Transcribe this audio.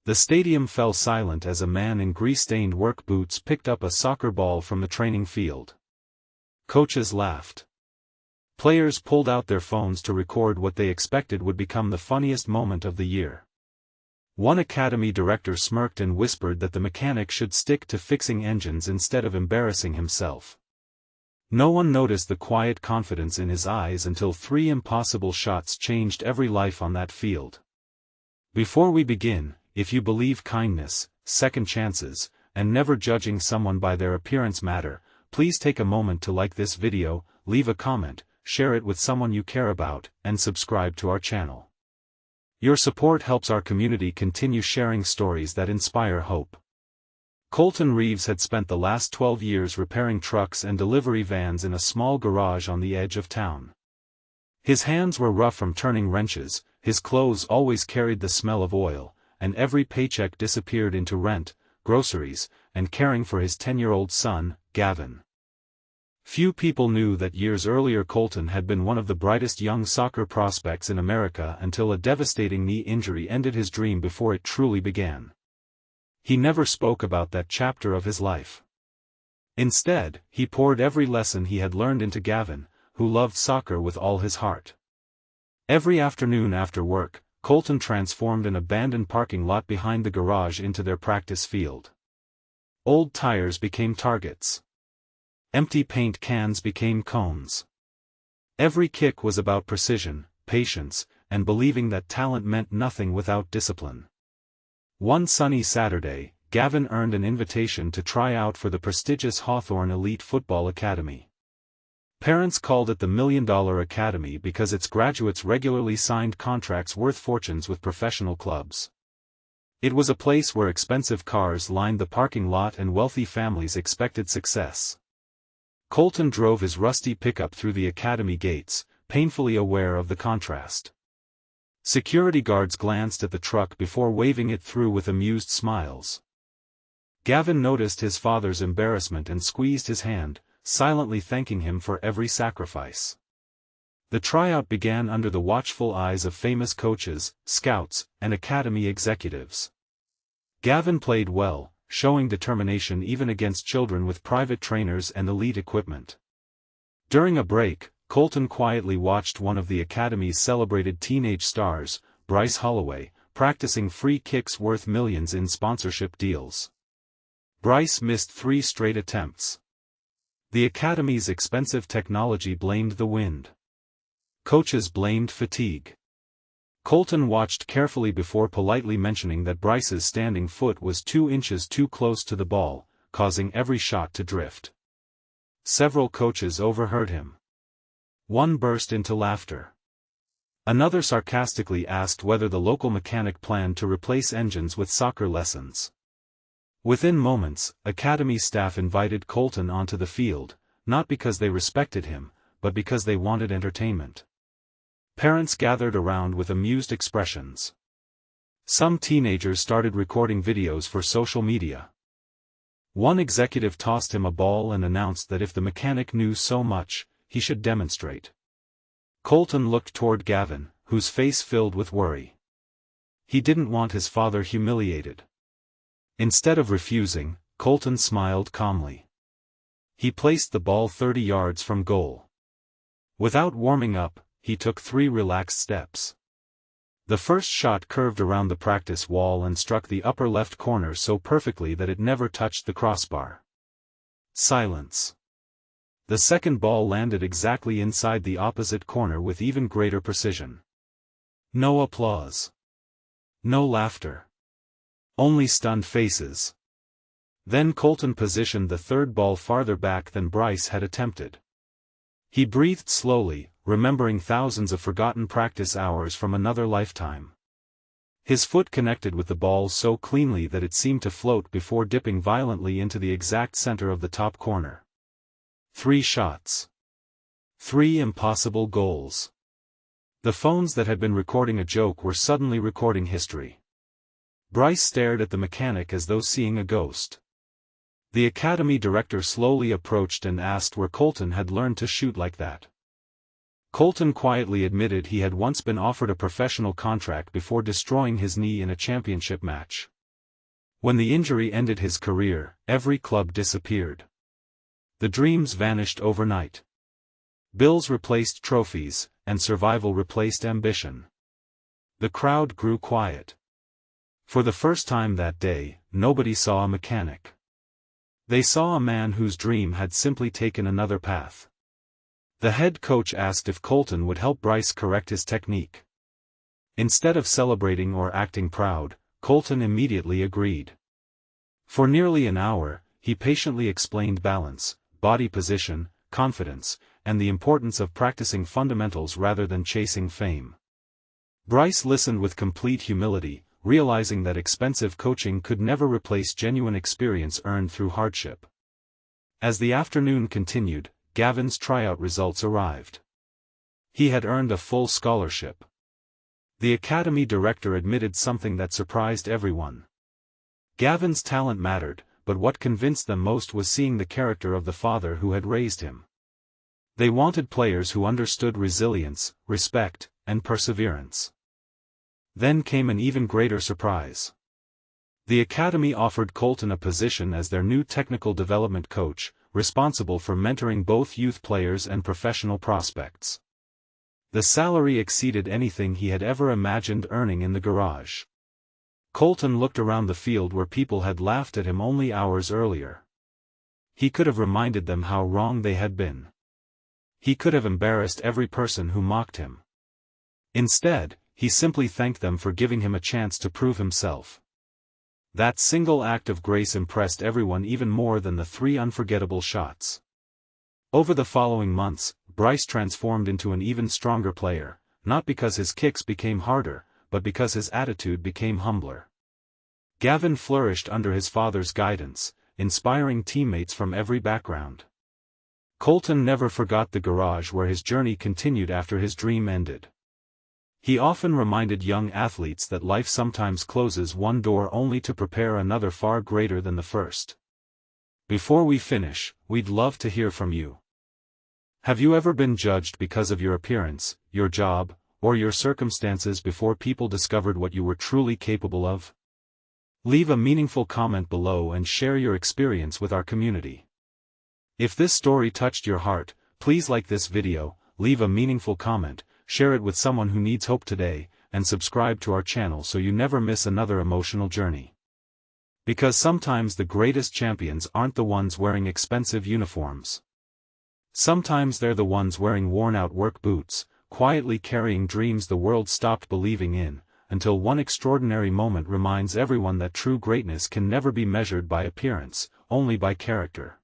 The stadium fell silent as a man in grease-stained work boots picked up a soccer ball from the training field. Coaches laughed. Players pulled out their phones to record what they expected would become the funniest moment of the year. One academy director smirked and whispered that the mechanic should stick to fixing engines instead of embarrassing himself. No one noticed the quiet confidence in his eyes until 3 impossible shots changed every life on that field. Before we begin, if you believe kindness, second chances, and never judging someone by their appearance matter, please take a moment to like this video, leave a comment, share it with someone you care about, and subscribe to our channel. Your support helps our community continue sharing stories that inspire hope. Colton Reeves had spent the last 12 years repairing trucks and delivery vans in a small garage on the edge of town. His hands were rough from turning wrenches, his clothes always carried the smell of oil, and every paycheck disappeared into rent, groceries, and caring for his 10-year-old son, Gavin. Few people knew that years earlier Colton had been one of the brightest young soccer prospects in America until a devastating knee injury ended his dream before it truly began. He never spoke about that chapter of his life. Instead, he poured every lesson he had learned into Gavin, who loved soccer with all his heart. Every afternoon after work, Colton transformed an abandoned parking lot behind the garage into their practice field. Old tires became targets. Empty paint cans became cones. Every kick was about precision, patience, and believing that talent meant nothing without discipline. One sunny Saturday, Gavin earned an invitation to try out for the prestigious Hawthorne Elite Football Academy. Parents called it the $1 Million Academy because its graduates regularly signed contracts worth fortunes with professional clubs. It was a place where expensive cars lined the parking lot and wealthy families expected success. Colton drove his rusty pickup through the academy gates, painfully aware of the contrast. Security guards glanced at the truck before waving it through with amused smiles. Gavin noticed his father's embarrassment and squeezed his hand, silently thanking him for every sacrifice. The tryout began under the watchful eyes of famous coaches, scouts, and academy executives. Gavin played well, showing determination even against children with private trainers and elite equipment. During a break, Colton quietly watched one of the academy's celebrated teenage stars, Bryce Holloway, practicing free kicks worth millions in sponsorship deals. Bryce missed 3 straight attempts. The academy's expensive technology blamed the wind. Coaches blamed fatigue. Colton watched carefully before politely mentioning that Bryce's standing foot was 2 inches too close to the ball, causing every shot to drift. Several coaches overheard him. One burst into laughter. Another sarcastically asked whether the local mechanic planned to replace engines with soccer lessons. Within moments, academy staff invited Colton onto the field, not because they respected him, but because they wanted entertainment. Parents gathered around with amused expressions. Some teenagers started recording videos for social media. One executive tossed him a ball and announced that if the mechanic knew so much, he should demonstrate. Colton looked toward Gavin, whose face filled with worry. He didn't want his father humiliated. Instead of refusing, Colton smiled calmly. He placed the ball 30 yards from goal. Without warming up, he took 3 relaxed steps. The first shot curved around the practice wall and struck the upper left corner so perfectly that it never touched the crossbar. Silence. The second ball landed exactly inside the opposite corner with even greater precision. No applause. No laughter. Only stunned faces. Then Colton positioned the third ball farther back than Bryce had attempted. He breathed slowly, remembering thousands of forgotten practice hours from another lifetime. His foot connected with the ball so cleanly that it seemed to float before dipping violently into the exact center of the top corner. 3 shots. 3 impossible goals. The phones that had been recording a joke were suddenly recording history. Bryce stared at the mechanic as though seeing a ghost. The academy director slowly approached and asked where Colton had learned to shoot like that. Colton quietly admitted he had once been offered a professional contract before destroying his knee in a championship match. When the injury ended his career, every club disappeared. The dreams vanished overnight. Bills replaced trophies, and survival replaced ambition. The crowd grew quiet. For the first time that day, nobody saw a mechanic. They saw a man whose dream had simply taken another path. The head coach asked if Colton would help Bryce correct his technique. Instead of celebrating or acting proud, Colton immediately agreed. For nearly an hour, he patiently explained balance, body position, confidence, and the importance of practicing fundamentals rather than chasing fame. Bryce listened with complete humility, realizing that expensive coaching could never replace genuine experience earned through hardship. As the afternoon continued, Gavin's tryout results arrived. He had earned a full scholarship. The academy director admitted something that surprised everyone. Gavin's talent mattered, but what convinced them most was seeing the character of the father who had raised him. They wanted players who understood resilience, respect, and perseverance. Then came an even greater surprise. The academy offered Colton a position as their new technical development coach, responsible for mentoring both youth players and professional prospects. The salary exceeded anything he had ever imagined earning in the garage. Colton looked around the field where people had laughed at him only hours earlier. He could have reminded them how wrong they had been. He could have embarrassed every person who mocked him. Instead, he simply thanked them for giving him a chance to prove himself. That single act of grace impressed everyone even more than the 3 unforgettable shots. Over the following months, Bryce transformed into an even stronger player, not because his kicks became harder, but because his attitude became humbler. Gavin flourished under his father's guidance, inspiring teammates from every background. Colton never forgot the garage where his journey continued after his dream ended. He often reminded young athletes that life sometimes closes one door only to prepare another far greater than the first. Before we finish, we'd love to hear from you. Have you ever been judged because of your appearance, your job, or your circumstances before people discovered what you were truly capable of? Leave a meaningful comment below and share your experience with our community. If this story touched your heart, please like this video, leave a meaningful comment, share it with someone who needs hope today, and subscribe to our channel so you never miss another emotional journey. Because sometimes the greatest champions aren't the ones wearing expensive uniforms. Sometimes they're the ones wearing worn-out work boots, quietly carrying dreams the world stopped believing in, until one extraordinary moment reminds everyone that true greatness can never be measured by appearance, only by character.